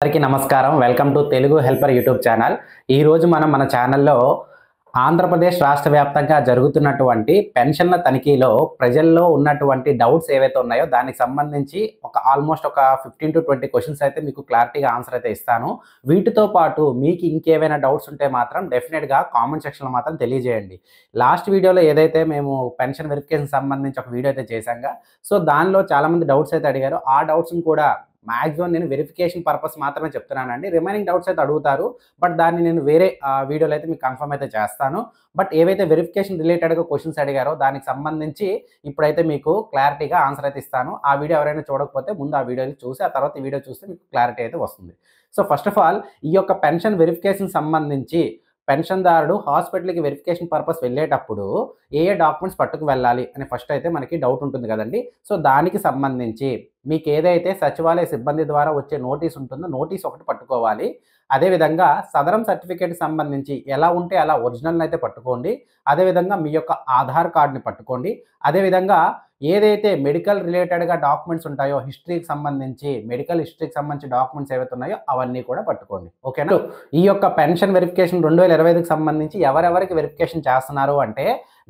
అందరికీ నమస్కారం. Welcome to Telugu helper YouTube channel. ఈరోజు మనం మన ఛానల్లో ఆంధ్రప్రదేశ్ రాష్ట్ర వ్యాప్తంగా జరుగుతున్నటువంటి పెన్షన్ల తనిఖీలో ప్రజల్లో ఉన్నటువంటి డౌట్స్ ఏవైతే ఉన్నాయో దానికి సంబంధించి ఆల్మోస్ట్ ఒక 15 to 20 క్వశ్చన్స్ అయితే మీకు క్లారిటీగా ఆన్సర్ అయితే ఇస్తాను. వీటితో పాటు మీకు ఇంకేమైనా డౌట్స్ ఉంటే మాత్రం డెఫినెట్గా కామెంట్ సెక్షన్లో మాత్రం తెలియజేయండి. లాస్ట్ వీడియోలో ఏదైతే మేము పెన్షన్ వెరిఫికేషన్ సంబంధించి ఒక వీడియో అయితే చేశాంగా, సో దానిలో చాలామంది డౌట్స్ అయితే అడిగారు. ఆ డౌట్స్ని కూడా మాక్సిమం నేను వెరిఫికేషన్ పర్పస్ మాత్రమే చెప్తున్నానండి. రిమైనింగ్ డౌట్స్ అయితే అడుగుతారు, బట్ దాన్ని నేను వేరే వీడియోలో అయితే మీకు కన్ఫర్మ్ అయితే చేస్తాను. బట్ ఏవైతే వెరిఫికేషన్ రిలేటెడ్గా క్వశ్చన్స్ అడిగారో దానికి సంబంధించి ఇప్పుడైతే మీకు క్లారిటీగా ఆన్సర్ అయితే ఇస్తాను. ఆ వీడియో ఎవరైనా చూడకపోతే ముందు ఆ వీడియోని చూసి ఆ తర్వాత ఈ వీడియో చూస్తే మీకు క్లారిటీ అయితే వస్తుంది. సో ఫస్ట్ ఆఫ్ ఆల్ ఈ యొక్క పెన్షన్ వెరిఫికేషన్ సంబంధించి పెన్షన్దారుడు హాస్పిటల్కి వెరిఫికేషన్ పర్పస్ వెళ్ళేటప్పుడు ఏ డాక్యుమెంట్స్ పట్టుకు వెళ్ళాలి అని ఫస్ట్ అయితే మనకి డౌట్ ఉంటుంది కదండి. సో దానికి సంబంధించి మీకు ఏదైతే సచివాలయ సిబ్బంది ద్వారా వచ్చే నోటీస్ ఉంటుందో నోటీస్ ఒకటి పట్టుకోవాలి. అదేవిధంగా సదరం సర్టిఫికేట్ సంబంధించి ఎలా ఉంటే అలా ఒరిజినల్ని అయితే పట్టుకోండి. అదేవిధంగా మీ యొక్క ఆధార్ కార్డ్ని పట్టుకోండి. అదేవిధంగా ఏదైతే మెడికల్ రిలేటెడ్గా డాక్యుమెంట్స్ ఉంటాయో మెడికల్ హిస్టరీకి సంబంధించి డాక్యుమెంట్స్ ఏవైతే ఉన్నాయో అవన్నీ కూడా పట్టుకోండి. ఓకేనా? ఈ యొక్క పెన్షన్ వెరిఫికేషన్ 2025కి సంబంధించి ఎవరెవరికి వెరిఫికేషన్ చేస్తున్నారు అంటే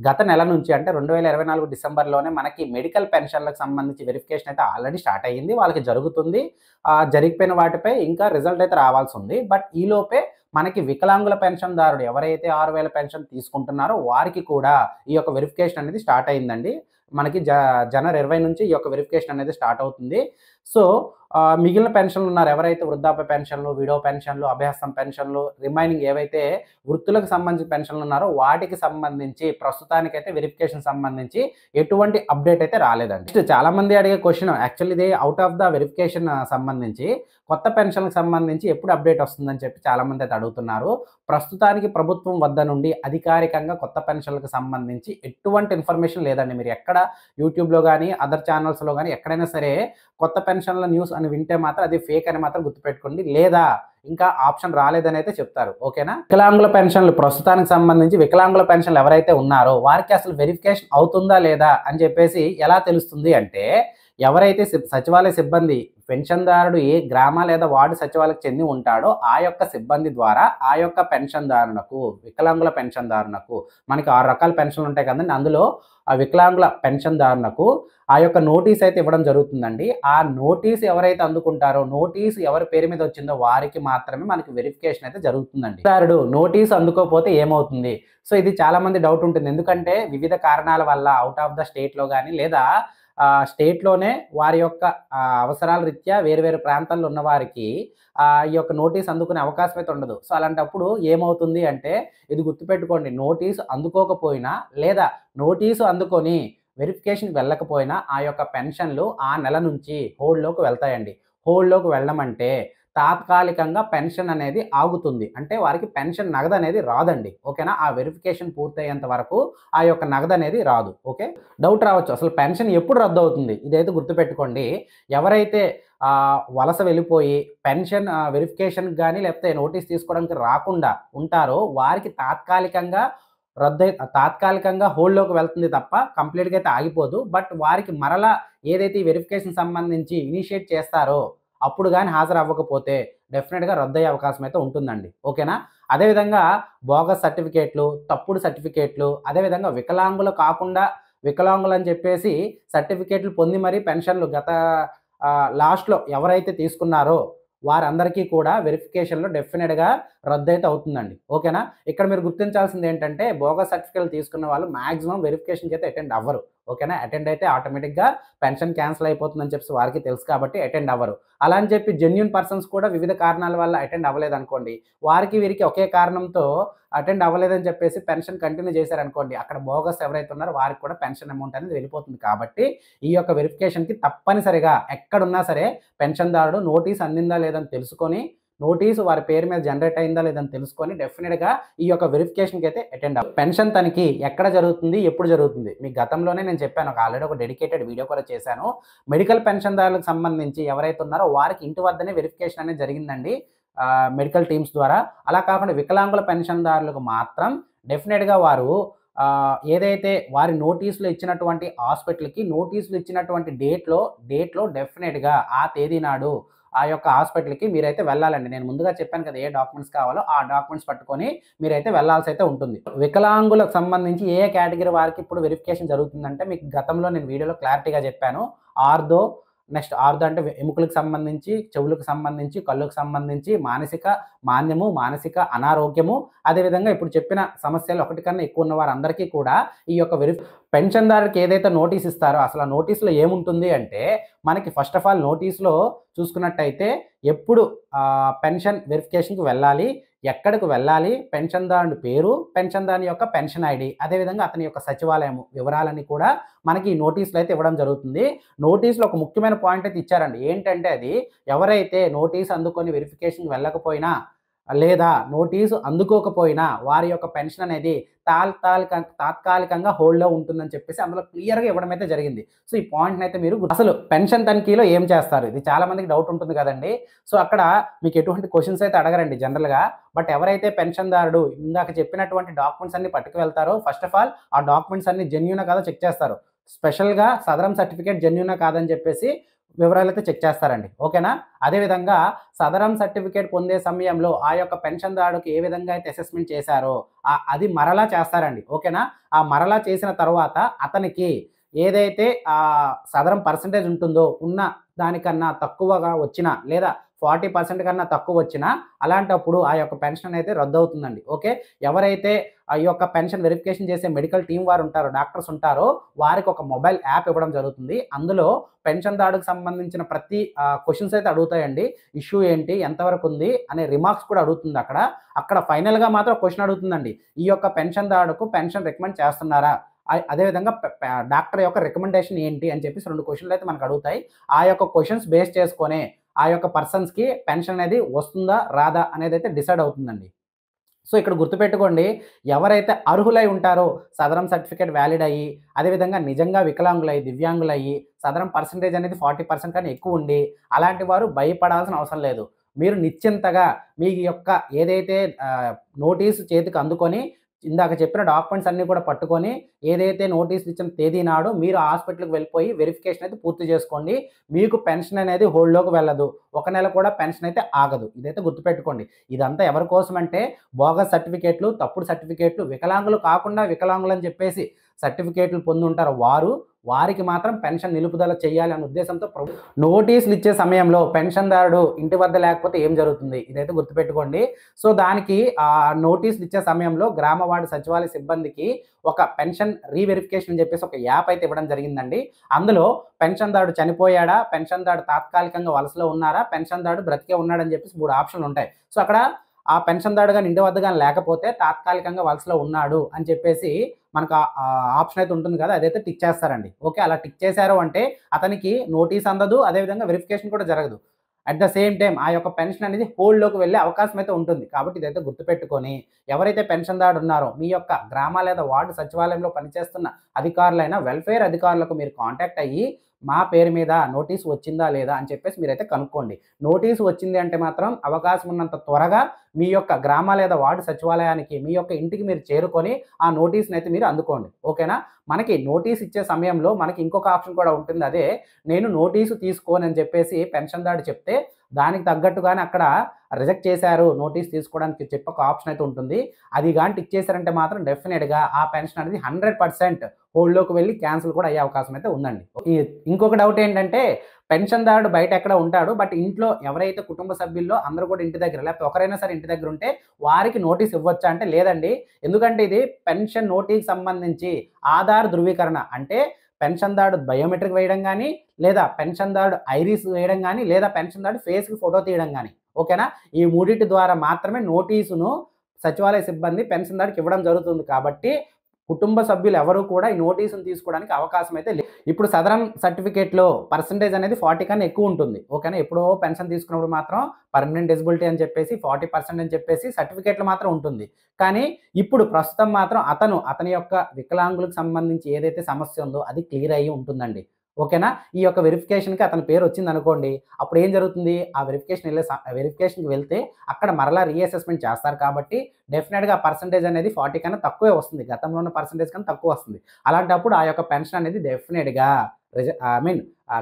గత నెల నుంచి అంటే 2024 డిసెంబర్లోనే మనకి మెడికల్ పెన్షన్లకు సంబంధించి వెరిఫికేషన్ అయితే ఆల్రెడీ స్టార్ట్ అయ్యింది. వాళ్ళకి జరుగుతుంది. జరిగిపోయిన వాటిపై ఇంకా రిజల్ట్ అయితే రావాల్సి ఉంది. బట్ ఈలోపే మనకి వికలాంగుల పెన్షన్దారుడు ఎవరైతే 6,000 పెన్షన్ తీసుకుంటున్నారో వారికి కూడా ఈ యొక్క వెరిఫికేషన్ అనేది స్టార్ట్ అయిందండి. మనకి జనవరి 20 నుంచి ఈ యొక్క వెరిఫికేషన్ అనేది స్టార్ట్ అవుతుంది. సో మిగిలిన పెన్షన్లు ఉన్నారు ఎవరైతే వృద్ధాప్య పెన్షన్లు, విడో పెన్షన్లు, అభయహస్తం పెన్షన్లు, రిమైనింగ్ ఏవైతే వృత్తులకు సంబంధించిన పెన్షన్లు ఉన్నారో వాటికి సంబంధించి ప్రస్తుతానికైతే వెరిఫికేషన్ సంబంధించి ఎటువంటి అప్డేట్ అయితే రాలేదండి. చాలా మంది అడిగే క్వశ్చన్, యాక్చువల్లీ ఇది అవుట్ ఆఫ్ ద వెరిఫికేషన్ సంబంధించి కొత్త పెన్షన్లకు సంబంధించి ఎప్పుడు అప్డేట్ వస్తుందని చెప్పి చాలామంది అయితే అడుగుతున్నారు. ప్రస్తుతానికి ప్రభుత్వం వద్ద నుండి అధికారికంగా కొత్త పెన్షన్లకు సంబంధించి ఎటువంటి ఇన్ఫర్మేషన్ లేదండి. మీరు ఎక్కడ యూట్యూబ్లో కానీ అదర్ ఛానల్స్లో కానీ ఎక్కడైనా సరే కొత్త పెన్షన్ల న్యూస్ అని వింటే మాత్రం అది ఫేక్ అని మాత్రం గుర్తుపెట్టుకోండి. లేదా ఇంకా ఆప్షన్ రాలేదని అయితే చెప్తారు. ఓకేనా? వికలాంగుల పెన్షన్లు ప్రస్తుతానికి సంబంధించి వికలాంగుల పెన్షన్లు ఎవరైతే ఉన్నారో వారికి అసలు వెరిఫికేషన్ అవుతుందా లేదా అని చెప్పేసి ఎలా తెలుస్తుంది అంటే, ఎవరైతే సచివాలయ సిబ్బంది పెన్షన్దారుడు ఏ గ్రామ లేదా వార్డు సచివాలయకు చెంది ఉంటాడో ఆ యొక్క సిబ్బంది ద్వారా ఆ యొక్క పెన్షన్దారునకు, వికలాంగుల పెన్షన్దారునకు మనకి 6 రకాల పెన్షన్లు ఉంటాయి కదండి. అందులో ఆ వికలాంగుల పెన్షన్దారునకు ఆ యొక్క నోటీస్ అయితే ఇవ్వడం జరుగుతుందండి. ఆ నోటీస్ ఎవరైతే అందుకుంటారో, నోటీస్ ఎవరి పేరు మీద వచ్చిందో వారికి మాత్రమే మనకి వెరిఫికేషన్ అయితే జరుగుతుందండి. దారుడు నోటీస్ అందుకోకపోతే ఏమవుతుంది? సో ఇది చాలా మంది డౌట్ ఉంటుంది. ఎందుకంటే వివిధ కారణాల వల్ల అవుట్ ఆఫ్ ద స్టేట్లో కానీ లేదా స్టేట్లోనే వారి యొక్క అవసరాల రీత్యా వేరు వేరు ప్రాంతాల్లో ఉన్న వారికి ఈ యొక్క నోటీస్ అందుకునే అవకాశం అయితే ఉండదు. సో అలాంటప్పుడు ఏమవుతుంది అంటే, ఇది గుర్తుపెట్టుకోండి, నోటీసు అందుకోకపోయినా లేదా నోటీసు అందుకొని వెరిఫికేషన్ వెళ్ళకపోయినా ఆ యొక్క పెన్షన్లు ఆ నెల నుంచి హోల్డ్లోకి వెళ్తాయండి. హోల్డ్లోకి వెళ్ళడం అంటే తాత్కాలికంగా పెన్షన్ అనేది ఆగుతుంది. అంటే వారికి పెన్షన్ నగదు అనేది రాదండి. ఓకేనా? ఆ వెరిఫికేషన్ పూర్తయ్యేంత వరకు ఆ యొక్క నగదు అనేది రాదు. ఓకే? డౌట్ రావచ్చు, అసలు పెన్షన్ ఎప్పుడు రద్దు అవుతుంది? ఇదైతే గుర్తుపెట్టుకోండి. ఎవరైతే వలస వెళ్ళిపోయి పెన్షన్ వెరిఫికేషన్కి కానీ లేకపోతే నోటీస్ తీసుకోవడానికి రాకుండా ఉంటారో వారికి తాత్కాలికంగా హోల్డ్లోకి వెళ్తుంది తప్ప కంప్లీట్గా అయితే ఆగిపోదు. బట్ వారికి మరలా ఏదైతే ఈ వెరిఫికేషన్ సంబంధించి ఇనిషియేట్ చేస్తారో అప్పుడు కానీ హాజరు అవ్వకపోతే డెఫినెట్గా రద్దయ్యే అవకాశం అయితే ఉంటుందండి. ఓకేనా? అదేవిధంగా బోగస్ సర్టిఫికేట్లు, తప్పుడు సర్టిఫికేట్లు, అదేవిధంగా వికలాంగులు కాకుండా వికలాంగులు అని చెప్పేసి సర్టిఫికేట్లు పొంది మరీ పెన్షన్లు గత లాస్ట్లో ఎవరైతే తీసుకున్నారో వారందరికీ కూడా వెరిఫికేషన్లో డెఫినెట్గా రద్దు అయితే అవుతుందండి. ఓకేనా? ఇక్కడ మీరు గుర్తించాల్సింది ఏంటంటే, బోగస్ సర్టిఫికేట్లు తీసుకున్న వాళ్ళు మాక్సిమం వెరిఫికేషన్కి అయితే అటెండ్ అవ్వరు. ఓకేనా? అటెండ్ అయితే ఆటోమేటిక్గా పెన్షన్ క్యాన్సిల్ అయిపోతుందని చెప్పి వారికి తెలుసు కాబట్టి అటెండ్ అవ్వరు. అలా అని చెప్పి జెన్యూన్ పర్సన్స్ కూడా వివిధ కారణాల వల్ల అటెండ్ అవ్వలేదనుకోండి, వారికి వీరికి ఒకే కారణంతో అటెండ్ అవ్వలేదని చెప్పేసి పెన్షన్ కంటిన్యూ చేశారనుకోండి, అక్కడ బోగస్ ఎవరైతే ఉన్నారో వారికి కూడా పెన్షన్ అమౌంట్ అనేది వెళ్ళిపోతుంది. కాబట్టి ఈ యొక్క వెరిఫికేషన్కి తప్పనిసరిగా ఎక్కడున్నా సరే పెన్షన్దారుడు నోటీస్ అందిందా లేదని తెలుసుకొని, నోటీసు వారి పేరు మీద జనరేట్ అయిందా లేదని తెలుసుకొని డెఫినెట్గా ఈ యొక్క వెరిఫికేషన్కి అయితే అటెండ్ అవ్వాలి. పెన్షన్ తనిఖీ ఎక్కడ జరుగుతుంది, ఎప్పుడు జరుగుతుంది? మీకు గతంలోనే నేను చెప్పాను, ఆల్రెడీ ఒక డెడికేటెడ్ వీడియో కూడా చేశాను. మెడికల్ పెన్షన్దారులకు సంబంధించి ఎవరైతే ఉన్నారో వారికి ఇంటి వద్దనే వెరిఫికేషన్ అనేది జరిగిందండి మెడికల్ టీమ్స్ ద్వారా. అలా కాకుండా వికలాంగుల పెన్షన్దారులకు మాత్రం డెఫినెట్గా వారు ఏదైతే వారి నోటీసులు ఇచ్చినటువంటి హాస్పిటల్కి నోటీసులు ఇచ్చినటువంటి డేట్లో డెఫినెట్గా ఆ తేదీ నాడు ఆ యొక్క హాస్పిటల్కి మీరైతే వెళ్ళాలండి. నేను ముందుగా చెప్పాను కదా ఏ డాక్యుమెంట్స్ కావాలో ఆ డాక్యుమెంట్స్ పట్టుకొని మీరైతే వెళ్ళాల్సి అయితే ఉంటుంది. వికలాంగులకు సంబంధించి ఏ కేటగిరీ వారికి ఇప్పుడు వెరిఫికేషన్ జరుగుతుందంటే మీకు గతంలో నేను వీడియోలో క్లారిటీగా చెప్పాను. ఆర్థో, నెక్స్ట్ ఆర్థో అంటే ఎముకలకు సంబంధించి, చెవులకు సంబంధించి, కళ్ళకు సంబంధించి, మానసిక మాంద్యము, మానసిక అనారోగ్యము, అదేవిధంగా ఇప్పుడు చెప్పిన సమస్యలు ఒకటి కన్నా ఎక్కువ ఉన్న వారందరికీ కూడా ఈ యొక్క పెన్షన్దారుకి ఏదైతే నోటీస్ ఇస్తారో అసలు ఆ నోటీస్లో ఏముంటుంది అంటే మనకి ఫస్ట్ ఆఫ్ ఆల్ నోటీస్లో చూసుకున్నట్టయితే ఎప్పుడు పెన్షన్ వెరిఫికేషన్కి వెళ్ళాలి, ఎక్కడికి వెళ్ళాలి, పెన్షన్దారుని పేరు, పెన్షన్దారుని యొక్క పెన్షన్ ఐడి, అదేవిధంగా అతని యొక్క సచివాలయం వివరాలని కూడా మనకి ఈ నోటీసులు అయితే ఇవ్వడం జరుగుతుంది. నోటీసులో ఒక ముఖ్యమైన పాయింట్ అయితే ఇచ్చారండి. ఏంటంటే అది ఎవరైతే నోటీస్ అందుకొని వెరిఫికేషన్కి వెళ్ళకపోయినా లేదా నోటీసు అందుకోకపోయినా వారి యొక్క పెన్షన్ అనేది తాత్కాలికంగా హోల్డ్లో ఉంటుందని చెప్పేసి అందులో క్లియర్గా ఇవ్వడం అయితే జరిగింది. సో ఈ పాయింట్ని అయితే మీరు అసలు పెన్షన్ తనిఖీలో ఏం చేస్తారు, ఇది చాలా మందికి డౌట్ ఉంటుంది కదండి. సో అక్కడ మీకు ఎటువంటి క్వశ్చన్స్ అయితే అడగరండి జనరల్గా. బట్ ఎవరైతే పెన్షన్దారుడు ఇందాక చెప్పినటువంటి డాక్యుమెంట్స్ అన్ని పట్టుకు వెళ్తారో ఫస్ట్ ఆఫ్ ఆల్ ఆ డాక్యుమెంట్స్ అన్ని జెన్యూనా కాదో చెక్ చేస్తారు. స్పెషల్గా సదరం సర్టిఫికేట్ జెన్యూనా కాదని చెప్పేసి వివరాలు అయితే చెక్ చేస్తారండి. ఓకేనా. అదేవిధంగా సదరం సర్టిఫికేట్ పొందే సమయంలో ఆ యొక్క పెన్షన్దారుడికి ఏ విధంగా అయితే అసెస్మెంట్ చేశారో అది మరలా చేస్తారండి. ఓకేనా. ఆ మరలా చేసిన తర్వాత అతనికి ఏదైతే సదరం పర్సంటేజ్ ఉంటుందో ఉన్న దానికన్నా తక్కువగా వచ్చినా లేదా 40% కన్నా తక్కువ వచ్చినా అలాంటప్పుడు ఆ యొక్క పెన్షన్ అయితే రద్దు అవుతుందండి. ఓకే. ఎవరైతే ఆ యొక్క పెన్షన్ వెరిఫికేషన్ చేసే మెడికల్ టీం వారు ఉంటారో, డాక్టర్స్ ఉంటారో వారికి ఒక మొబైల్ యాప్ ఇవ్వడం జరుగుతుంది. అందులో పెన్షన్దారుడికి సంబంధించిన ప్రతి క్వశ్చన్స్ అయితే అడుగుతాయండి. ఇష్యూ ఏంటి, ఎంతవరకు ఉంది అనే రిమార్క్స్ కూడా అడుగుతుంది. అక్కడ ఫైనల్గా మాత్రం క్వశ్చన్ అడుగుతుందండి. ఈ యొక్క పెన్షన్దారుడుకు పెన్షన్ రికమెండ్ చేస్తున్నారా, అదేవిధంగా డాక్టర్ యొక్క రికమెండేషన్ ఏంటి అని చెప్పేసి 2 క్వశ్చన్లు అయితే మనకు అడుగుతాయి. ఆ యొక్క క్వశ్చన్స్ బేస్ చేసుకొని ఆ యొక్క పర్సన్స్కి పెన్షన్ అనేది వస్తుందా రాదా అనేది అయితే డిసైడ్ అవుతుందండి. సో ఇక్కడ గుర్తుపెట్టుకోండి, ఎవరైతే అర్హులై ఉంటారో సదరం సర్టిఫికేట్ వ్యాలిడ్ అయ్యి అదేవిధంగా నిజంగా వికలాంగులయ్యి దివ్యాంగులయ్యి సదరం పర్సంటేజ్ అనేది 40% కన్నా ఎక్కువ ఉండి అలాంటి వారు భయపడాల్సిన అవసరం లేదు. మీరు నిశ్చింతగా మీ యొక్క ఏదైతే నోటీసు చేతికి అందుకొని ఇందాక చెప్పిన డాక్యుమెంట్స్ అన్నీ కూడా పట్టుకొని ఏదైతే నోటీసులు ఇచ్చిన తేదీ నాడు మీరు హాస్పిటల్కి వెళ్ళిపోయి వెరిఫికేషన్ అయితే పూర్తి చేసుకోండి. మీకు పెన్షన్ అనేది హోల్డ్లోకి వెళ్ళదు. 1 నెల కూడా పెన్షన్ అయితే ఆగదు. ఇదైతే గుర్తుపెట్టుకోండి. ఇదంతా ఎవరి కోసం అంటే బోగస్ సర్టిఫికేట్లు, తప్పుడు సర్టిఫికేట్లు, వికలాంగులు కాకుండా వికలాంగులు అని చెప్పేసి సర్టిఫికేట్లు పొంది ఉంటారు వారికి మాత్రం పెన్షన్ నిలుపుదల చేయాలి అనే ఉద్దేశంతో నోటీసులు ఇచ్చే సమయంలో పెన్షన్దారుడు ఇంటి వద్ద లేకపోతే ఏం జరుగుతుంది, ఇదైతే గుర్తుపెట్టుకోండి. సో దానికి నోటీసులు ఇచ్చే సమయంలో గ్రామ వార్డు సచివాలయ సిబ్బందికి ఒక పెన్షన్ రీవెరిఫికేషన్ అని చెప్పేసి ఒక యాప్ అయితే ఇవ్వడం జరిగిందండి. అందులో పెన్షన్దారుడు చనిపోయాడా, పెన్షన్దారుడు తాత్కాలికంగా వలసలో ఉన్నారా, పెన్షన్దారుడు బ్రతికే ఉన్నాడని చెప్పేసి 3 ఆప్షన్లు ఉంటాయి. సో అక్కడ ఆ పెన్షన్దారుడు కానీ ఇంటి వద్ద కానీ లేకపోతే తాత్కాలికంగా వలసలో ఉన్నాడు అని చెప్పేసి మనకు ఆప్షన్ అయితే ఉంటుంది కదా, అదైతే టిక్ చేస్తారండి. ఓకే. అలా టిక్ చేశారు అంటే అతనికి నోటీస్ అందదు, అదేవిధంగా వెరిఫికేషన్ కూడా జరగదు. అట్ ద సేమ్ టైం ఆ యొక్క పెన్షన్ అనేది హోల్డ్లోకి వెళ్ళే అవకాశం అయితే ఉంటుంది. కాబట్టి ఇదైతే గుర్తుపెట్టుకొని ఎవరైతే పెన్షన్దారుడు ఉన్నారో మీ యొక్క గ్రామ లేదా వార్డు సచివాలయంలో పనిచేస్తున్న అధికారులైన వెల్ఫేర్ అధికారులకు మీరు కాంటాక్ట్ అయ్యి మా పేరు మీద నోటీసు వచ్చిందా లేదా అని చెప్పేసి మీరైతే కనుక్కోండి. నోటీసు వచ్చింది అంటే మాత్రం అవకాశం ఉన్నంత త్వరగా మీ యొక్క గ్రామ లేదా వార్డు సచివాలయానికి మీ యొక్క ఇంటికి మీరు చేరుకొని ఆ నోటీస్ని అయితే మీరు అందుకోండి. ఓకేనా. మనకి నోటీస్ ఇచ్చే సమయంలో మనకి ఇంకొక ఆప్షన్ కూడా ఉంటుంది. అదే నేను నోటీసు తీసుకోనని చెప్పేసి పెన్షన్దారుడు చెప్తే దానికి తగ్గట్టుగానే అక్కడ రిజెక్ట్ చేశారు నోటీస్ తీసుకోవడానికి చెప్పి ఒక ఆప్షన్ అయితే ఉంటుంది. అది కానీ టిక్ చేశారంటే మాత్రం డెఫినెట్గా ఆ పెన్షన్ అనేది 100% హోల్డ్లోకి వెళ్ళి క్యాన్సిల్ కూడా అయ్యే అవకాశం అయితే ఉందండి. ఇంకొక డౌట్ ఏంటంటే పెన్షన్దారుడు బయట ఎక్కడ ఉంటాడు, బట్ ఇంట్లో ఎవరైతే కుటుంబ సభ్యుల్లో అందరూ కూడా ఇంటి దగ్గర లేకపోతే ఒకరైనా సరే ఇంటి దగ్గర ఉంటే వారికి నోటీస్ ఇవ్వచ్చా అంటే లేదండి. ఎందుకంటే ఇది పెన్షన్ నోటీస్కి సంబంధించి ఆధార్ ధృవీకరణ అంటే పెన్షన్దారుడు బయోమెట్రిక్ వేయడం కానీ లేదా పెన్షన్దారుడు ఐరిస్ వేయడం కానీ లేదా పెన్షన్దారుడు ఫేస్కి ఫోటో తీయడం కానీ. ఓకేనా. ఈ మూడింటి ద్వారా మాత్రమే నోటీసును సచివాలయ సిబ్బంది పెన్షన్దారుడికి ఇవ్వడం జరుగుతుంది. కాబట్టి కుటుంబ సభ్యులు ఎవరు కూడా ఈ నోటీసును తీసుకోవడానికి అవకాశం అయితే లేదు. ఇప్పుడు సదరం సర్టిఫికేట్లో పర్సంటేజ్ అనేది 40 కన్నా ఎక్కువ ఉంటుంది. ఓకేనా. ఎప్పుడో పెన్షన్ తీసుకున్నప్పుడు మాత్రం పర్మనెంట్ డిజబిలిటీ అని చెప్పేసి 40% అని చెప్పేసి సర్టిఫికేట్లు మాత్రం ఉంటుంది. కానీ ఇప్పుడు ప్రస్తుతం మాత్రం అతని యొక్క వికలాంగులకు సంబంధించి ఏదైతే సమస్య ఉందో అది క్లియర్ అయ్యి ఉంటుందండి. ఓకేనా. ఈ యొక్క వెరిఫికేషన్కి అతని పేరు వచ్చింది అనుకోండి, అప్పుడు ఏం జరుగుతుంది, ఆ వెరిఫికేషన్కి వెళ్తే అక్కడ మరలా రీఅసెస్మెంట్ చేస్తారు. కాబట్టి డెఫినెట్గా పర్సంటేజ్ అనేది 40 కన్నా తక్కువే వస్తుంది. గతంలో ఉన్న పర్సంటేజ్ కన్నా తక్కువ వస్తుంది. అలాంటప్పుడు ఆ యొక్క పెన్షన్ అనేది డెఫినెట్గా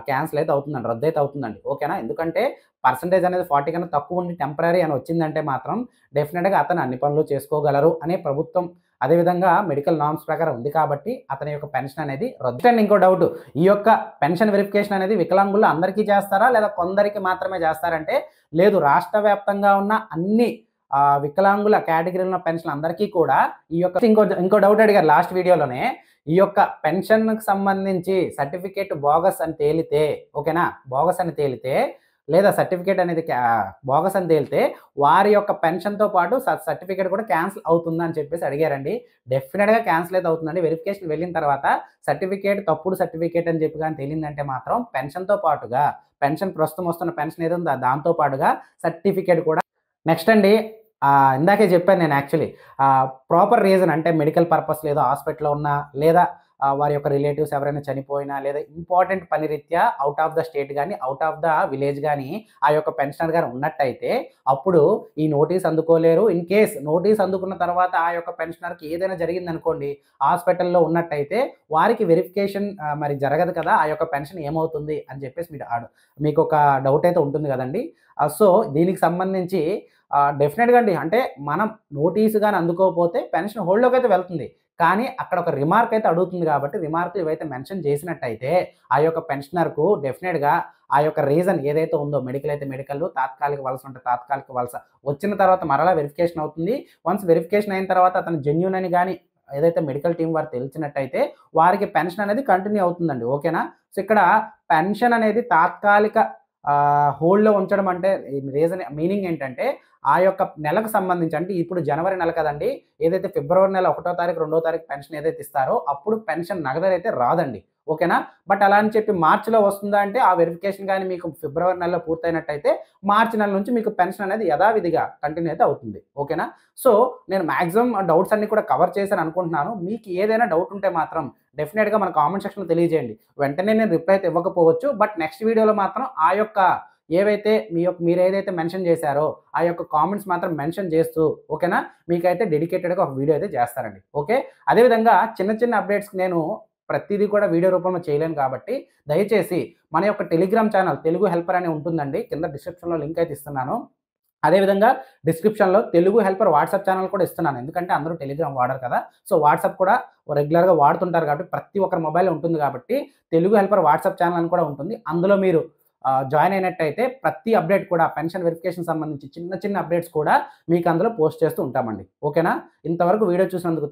క్యాన్సిల్ అయితే అవుతుందండి, రద్దు అయితే అవుతుందండి. ఓకేనా. ఎందుకంటే పర్సంటేజ్ అనేది 40 కన్నా తక్కువ ఉండి టెంపరరీ అని వచ్చిందంటే మాత్రం డెఫినెట్‌గా అతను అన్ని పనులు చేసుకోగలరు అనే ప్రభుత్వం అదేవిధంగా మెడికల్ నార్మ్స్ ప్రకారం ఉంది కాబట్టి అతని యొక్క పెన్షన్ అనేది రద్దు. అండ్ ఇంకో డౌట్, ఈ యొక్క పెన్షన్ వెరిఫికేషన్ అనేది వికలాంగులు అందరికీ చేస్తారా లేదా కొందరికి మాత్రమే చేస్తారంటే లేదు, రాష్ట్ర వ్యాప్తంగా ఉన్న అన్ని వికలాంగుల కేటగిరీలో ఉన్న పెన్షన్ అందరికీ కూడా ఈ యొక్క ఇంకో డౌట్ అడిగారు లాస్ట్ వీడియోలోనే. ఈ యొక్క పెన్షన్‌కి సంబంధించి సర్టిఫికేట్ బోగస్ అని తేలితే, ఓకేనా, బోగస్ అని తేలితే లేదా సర్టిఫికేట్ అనేది బోగస్ అని తేలితే వారి యొక్క పెన్షన్తో పాటు సర్టిఫికేట్ కూడా క్యాన్సిల్ అవుతుందా అని చెప్పేసి అడిగారండి. డెఫినెట్‌గా క్యాన్సిల్ అయితే అవుతుందండి. వెరిఫికేషన్ వెళ్ళిన తర్వాత సర్టిఫికేట్ తప్పుడు సర్టిఫికేట్ అని చెప్పి కానీ తేలిందంటే మాత్రం పెన్షన్తో పాటుగా ప్రస్తుతం వస్తున్న పెన్షన్ ఏదో ఉందో దాంతో పాటుగా సర్టిఫికేట్ కూడా. నెక్స్ట్ అండి, ఇందాకే చెప్పాను నేను యాక్చువల్లీ ప్రాపర్ రీజన్ అంటే మెడికల్ పర్పస్ లేదా హాస్పిటల్‌లో ఉన్నా లేదా వారి యొక్క రిలేటివ్స్ ఎవరైనా చనిపోయినా లేదా ఇంపార్టెంట్ పని రీత్యా అవుట్ ఆఫ్ ద స్టేట్ గానీ, అవుట్ ఆఫ్ ద విలేజ్ గానీ ఆ యొక్క పెన్షనర్ గారు ఉన్నట్టయితే అప్పుడు ఈ నోటీస్ అందుకోలేరు. ఇన్ కేస్ నోటీస్ అందుకున్న తర్వాత ఆ యొక్క పెన్షనర్‌కి ఏదైనా జరిగిందనుకోండి, హాస్పిటల్‌లో ఉన్నట్టయితే వారికి వెరిఫికేషన్ మరి జరగదు కదా! ఆ యొక్క పెన్షన్ ఏమవుతుంది అని చెప్పేసి మీకొక డౌట్ అయితే ఉంటుంది కదండీ! సో, దీనికి సంబంధించి డెఫినెట్‌గా అండి, అంటే మనం నోటీస్ గాని అందుకోకపోతే పెన్షన్ హోల్డ్‌లోకి అయితే వెళ్తుంది. కానీ అక్కడ ఒక రిమార్క్ అయితే అడుగుతుంది కాబట్టి రిమార్క్‌లు ఇవైతే మెన్షన్ చేసినట్టయితే ఆ యొక్క పెన్షనర్‌కు డెఫినెట్‌గా ఆ యొక్క రీజన్ ఏదైతే ఉందో, మెడికల్ అయితే మెడికల్, తాత్కాలిక వలస ఉంటే తాత్కాలిక వలస వచ్చిన తర్వాత మరలా వెరిఫికేషన్ అవుతుంది. వన్స్ వెరిఫికేషన్ అయిన తర్వాత అతను జెన్యూన్ అని గాని ఏదైతే మెడికల్ టీమ్ వారు తెలిసినట్టయితే వారికి పెన్షన్ అనేది కంటిన్యూ అవుతుందండి. ఓకేనా? సో, ఇక్కడ పెన్షన్ అనేది తాత్కాలిక హోల్డ్‌లో ఉంచడం అంటే రీజన్ మీనింగ్ ఏంటంటే ఆ యొక్క నెలకు సంబంధించి, అంటే ఇప్పుడు జనవరి నెల కదండీ! ఏదైతే ఫిబ్రవరి నెల 1వ తారీఖు, 2వ తారీఖు పెన్షన్ ఏదైతే ఇస్తారో అప్పుడు పెన్షన్ నగదైతే రాదండి. ఓకేనా? బట్ అలా అని చెప్పి మార్చ్‌లో వస్తుందా అంటే ఆ వెరిఫికేషన్ గాని మీకు ఫిబ్రవరి నెలలో పూర్తయినట్టయితే మార్చి నెల నుంచి మీకు పెన్షన్ అనేది యథావిధిగా కంటిన్యూ అయితే అవుతుంది. ఓకేనా? సో, నేను మాక్సిమం డౌట్స్ అన్నీ కూడా కవర్ చేశాను అనుకుంటున్నాను. మీకు ఏదైనా డౌట్ ఉంటే మాత్రం డెఫినిట్‌గా మన కామెంట్ సెక్షన్‌లో తెలియజేయండి. వెంటనే నేను రిప్లై అయితే ఇవ్వకపోవచ్చు. బట్ నెక్స్ట్ వీడియోలో మాత్రం ఆ యొక్క ఏవైతే మీరేదైతే మెన్షన్ చేశారో ఆ యొక్క కామెంట్స్ మాత్రం మెన్షన్ చేస్తూ, ఓకేనా, మీకైతే డెడికేటెడ్‌గా ఒక వీడియో అయితే చేస్తానండి. ఓకే. అదేవిధంగా చిన్న చిన్న అప్డేట్స్‌కి నేను ప్రతిదీ కూడా వీడియో రూపంలో చేయలేను కాబట్టి దయచేసి మన యొక్క టెలిగ్రామ్ ఛానల్ తెలుగు హెల్పర్ అని ఉంటుందండి. కింద డిస్క్రిప్షన్‌లో లింక్ అయితే ఇస్తున్నాను. అదేవిధంగా డిస్క్రిప్షన్‌లో తెలుగు హెల్పర్ వాట్సాప్ ఛానల్ కూడా ఇస్తున్నాను. ఎందుకంటే అందరూ టెలిగ్రామ్ వాడరు కదా! సో, వాట్సాప్ కూడా రెగ్యులర్‌గా వాడుతుంటారు కాబట్టి ప్రతి ఒక్కరి మొబైల్‌లో ఉంటుంది కాబట్టి తెలుగు హెల్పర్ వాట్సాప్ ఛానల్ అని కూడా ఉంటుంది. అందులో మీరు జాయిన్ అయినట్టయితే ప్రతి అప్డేట్ కూడా పెన్షన్ వెరిఫికేషన్ సంబంధించి చిన్న చిన్న అప్డేట్స్ కూడా మీకు అందులో పోస్ట్ చేస్తూ ఉంటామండి. ఓకేనా? ఇంతవరకు వీడియో చూసినందుకు